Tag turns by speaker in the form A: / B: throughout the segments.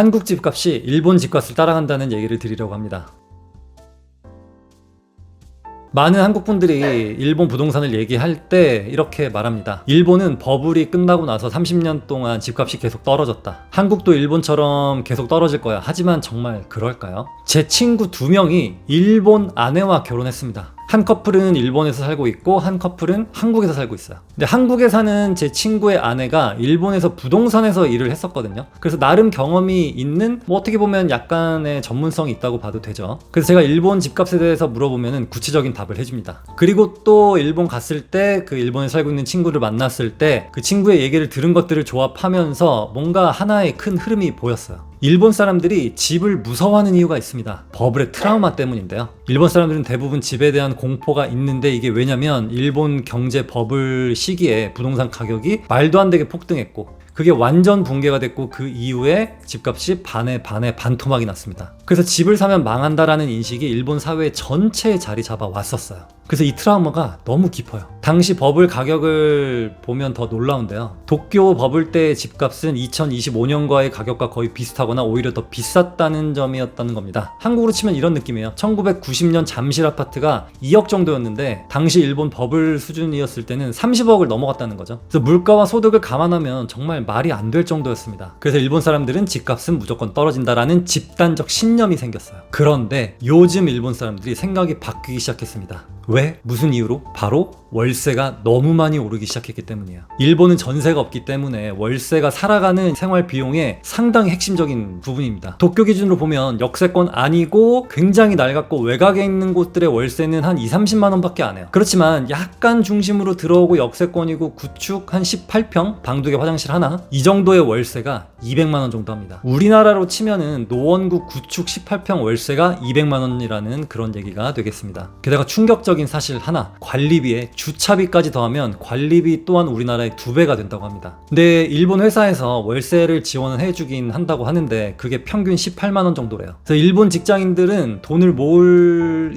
A: 한국 집값이 일본 집값을 따라간다는 얘기를 드리려고 합니다. 많은 한국분들이 일본 부동산을 얘기할 때 이렇게 말합니다. 일본은 버블이 끝나고 나서 30년 동안 집값이 계속 떨어졌다. 한국도 일본처럼 계속 떨어질 거야. 하지만 정말 그럴까요? 제 친구 2명이 일본 아내와 결혼했습니다. 한 커플은 일본에서 살고 있고 한 커플은 한국에서 살고 있어요. 근데 한국에 사는 제 친구의 아내가 일본에서 부동산에서 일을 했었거든요. 그래서 나름 경험이 있는, 어떻게 보면 약간의 전문성이 있다고 봐도 되죠. 그래서 제가 일본 집값에 대해서 물어보면 구체적인 답을 해줍니다. 그리고 또 일본 갔을 때 그 일본에 살고 있는 친구를 만났을 때 그 친구의 얘기를 들은 것들을 조합하면서 뭔가 하나의 큰 흐름이 보였어요. 일본 사람들이 집을 무서워하는 이유가 있습니다. 버블의 트라우마 때문인데요. 일본 사람들은 대부분 집에 대한 공포가 있는데, 이게 왜냐면 일본 경제 버블 시기에 부동산 가격이 말도 안 되게 폭등했고, 그게 완전 붕괴가 됐고 그 이후에 집값이 반에 반토막이 났습니다. 그래서 집을 사면 망한다라는 인식이 일본 사회 전체에 자리 잡아 왔었어요. 그래서 이 트라우마가 너무 깊어요. 당시 버블 가격을 보면 더 놀라운데요. 도쿄 버블 때의 집값은 2025년과의 가격과 거의 비슷하거나 오히려 더 비쌌다는 점이었다는 겁니다. 한국으로 치면 이런 느낌이에요. 1990년 잠실 아파트가 2억 정도였는데 당시 일본 버블 수준이었을 때는 30억을 넘어갔다는 거죠. 그래서 물가와 소득을 감안하면 정말 말이 안 될 정도였습니다. 그래서 일본 사람들은 집값은 무조건 떨어진다라는 집단적 신념이 생겼어요. 그런데 요즘 일본 사람들이 생각이 바뀌기 시작했습니다. 왜? 무슨 이유로? 바로 월세가 너무 많이 오르기 시작했기 때문이에요. 일본은 전세가 없기 때문에 월세가 살아가는 생활 비용의 상당히 핵심적인 부분입니다. 도쿄 기준으로 보면 역세권 아니고 굉장히 낡았고 외곽에 있는 곳들의 월세는 한 2-30만 원밖에 안 해요. 그렇지만 약간 중심으로 들어오고 역세권이고 구축 한 18평, 방 2개 화장실 하나, 이 정도의 월세가 200만 원 정도 합니다. 우리나라로 치면은 노원구 구축 18평 월세가 200만 원이라는 그런 얘기가 되겠습니다. 게다가 충격적인 사실 하나, 관리비에 주차비까지 더하면 관리비 또한 우리나라의 2배가 된다고 합니다. 근데 일본 회사에서 월세를 지원을 해주긴 한다고 하는데 그게 평균 18만 원 정도래요. 그래서 일본 직장인들은 돈을 모을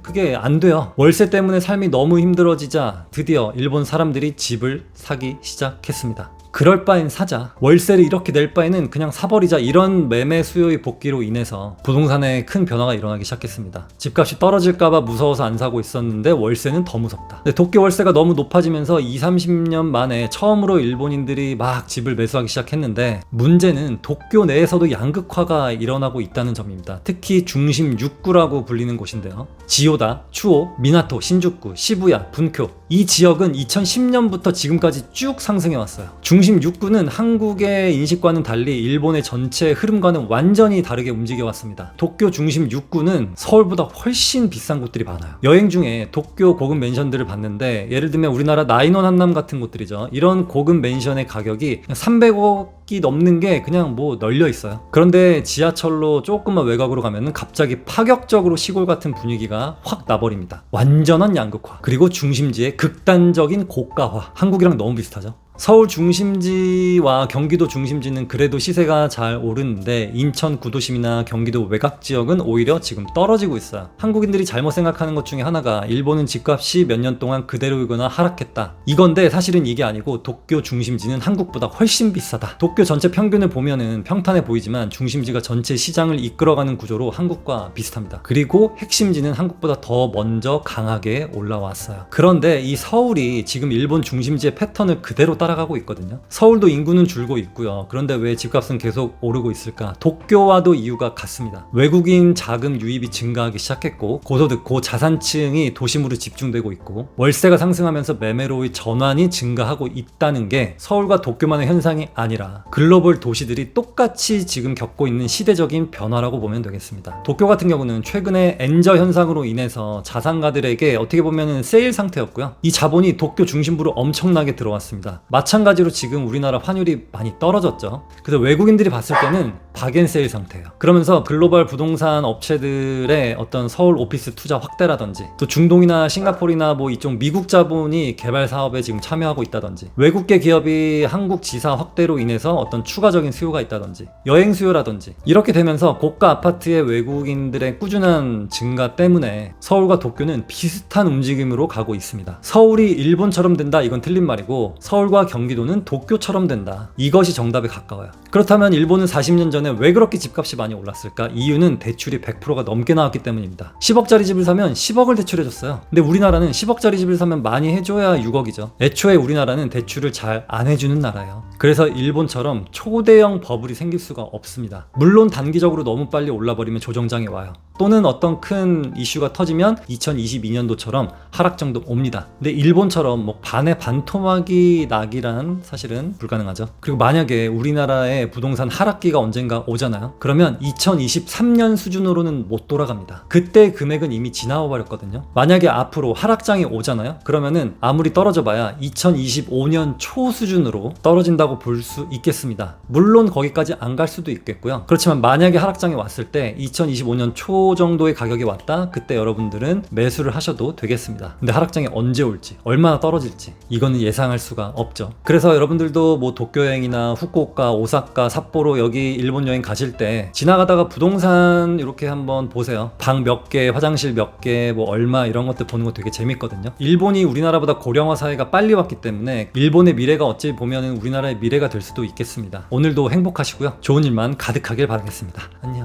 A: 그게 안 돼요. 월세 때문에 삶이 너무 힘들어지자 드디어 일본 사람들이 집을 사기 시작했습니다. 그럴 바엔 사자. 월세를 이렇게 낼 바에는 그냥 사버리자. 이런 매매 수요의 복귀로 인해서 부동산에 큰 변화가 일어나기 시작했습니다. 집값이 떨어질까봐 무서워서 안 사고 있었는데 월세는 더 무섭다. 근데 도쿄 월세가 너무 높아지면서 20-30년 만에 처음으로 일본인들이 막 집을 매수하기 시작했는데, 문제는 도쿄 내에서도 양극화가 일어나고 있다는 점입니다. 특히 중심 6구라고 불리는 곳인데요. 지오다, 추오, 미나토, 신주쿠, 시부야, 분쿄, 이 지역은 2010년부터 지금까지 쭉 상승해 왔어요. 중심 6구는 한국의 인식과는 달리 일본의 전체 흐름과는 완전히 다르게 움직여 왔습니다. 도쿄 중심 6구는 서울보다 훨씬 비싼 곳들이 많아요. 여행 중에 도쿄 고급 맨션들을 봤는데, 예를 들면 우리나라 나인원 한남 같은 곳들이죠. 이런 고급 맨션의 가격이 300억이 넘는 게 그냥 널려 있어요. 그런데 지하철로 조금만 외곽으로 가면은 갑자기 파격적으로 시골 같은 분위기가 확 나버립니다. 완전한 양극화. 그리고 중심지의 극단적인 고가화. 한국이랑 너무 비슷하죠. 서울 중심지와 경기도 중심지는 그래도 시세가 잘 오르는데, 인천 구도심이나 경기도 외곽 지역은 오히려 지금 떨어지고 있어요. 한국인들이 잘못 생각하는 것 중에 하나가 일본은 집값이 몇 년 동안 그대로이거나 하락했다, 이건데 사실은 이게 아니고 도쿄 중심지는 한국보다 훨씬 비싸다. 도쿄 전체 평균을 보면은 평탄해 보이지만 중심지가 전체 시장을 이끌어가는 구조로 한국과 비슷합니다. 그리고 핵심지는 한국보다 더 먼저 강하게 올라왔어요. 그런데 이 서울이 지금 일본 중심지의 패턴을 그대로 따라가고 있거든요. 서울도 인구는 줄고 있고요. 그런데 왜 집값은 계속 오르고 있을까? 도쿄와도 이유가 같습니다. 외국인 자금 유입이 증가하기 시작했고, 고소득, 고자산층이 도심으로 집중되고 있고, 월세가 상승하면서 매매로의 전환이 증가하고 있다는 게 서울과 도쿄만의 현상이 아니라 글로벌 도시들이 똑같이 지금 겪고 있는 시대적인 변화라고 보면 되겠습니다. 도쿄 같은 경우는 최근에 엔저 현상으로 인해서 자산가들에게 어떻게 보면 세일 상태였고요. 이 자본이 도쿄 중심부로 엄청나게 들어왔습니다. 마찬가지로 지금 우리나라 환율이 많이 떨어졌죠. 그래서 외국인들이 봤을 때는 박앤세일 상태예요. 그러면서 글로벌 부동산 업체들의 어떤 서울 오피스 투자 확대라든지, 또 중동이나 싱가포르나 이쪽 미국 자본이 개발 사업에 지금 참여하고 있다든지, 외국계 기업이 한국 지사 확대로 인해서 어떤 추가적인 수요가 있다든지, 여행 수요라든지, 이렇게 되면서 고가 아파트의 외국인들의 꾸준한 증가 때문에 서울과 도쿄는 비슷한 움직임으로 가고 있습니다. 서울이 일본처럼 된다, 이건 틀린 말이고, 서울과 서울과 경기도는 도쿄처럼 된다. 이것이 정답에 가까워요. 그렇다면 일본은 40년 전에 왜 그렇게 집값이 많이 올랐을까? 이유는 대출이 100%가 넘게 나왔기 때문입니다. 10억짜리 집을 사면 10억을 대출해줬어요. 근데 우리나라는 10억짜리 집을 사면 많이 해줘야 6억이죠. 애초에 우리나라는 대출을 잘 안 해주는 나라예요. 그래서 일본처럼 초대형 버블이 생길 수가 없습니다. 물론 단기적으로 너무 빨리 올라버리면 조정장이 와요. 또는 어떤 큰 이슈가 터지면 2022년도처럼 하락 정도 옵니다. 근데 일본처럼 뭐 반의 반토막이 나기란 사실은 불가능하죠. 그리고 만약에 우리나라의 부동산 하락기가 언젠가 오잖아요. 그러면 2023년 수준으로는 못 돌아갑니다. 그때 금액은 이미 지나와 버렸거든요. 만약에 앞으로 하락장이 오잖아요. 그러면은 아무리 떨어져 봐야 2025년 초 수준으로 떨어진다고 볼 수 있겠습니다. 물론 거기까지 안 갈 수도 있겠고요. 그렇지만 만약에 하락장이 왔을 때 2025년 초 정도의 가격이 왔다. 그때 여러분들은 매수를 하셔도 되겠습니다. 근데 하락장이 언제 올지, 얼마나 떨어질지 이거는 예상할 수가 없죠. 그래서 여러분들도 뭐 도쿄 여행이나 후쿠오카, 오사카, 삿포로 여기 일본 여행 가실 때 지나가다가 부동산 이렇게 한번 보세요. 방 몇 개, 화장실 몇 개, 뭐 얼마 이런 것들 보는 거 되게 재밌거든요. 일본이 우리나라보다 고령화 사회가 빨리 왔기 때문에 일본의 미래가 어찌 보면은 우리나라의 미래가 될 수도 있겠습니다. 오늘도 행복하시고요. 좋은 일만 가득하길 바라겠습니다. 안녕.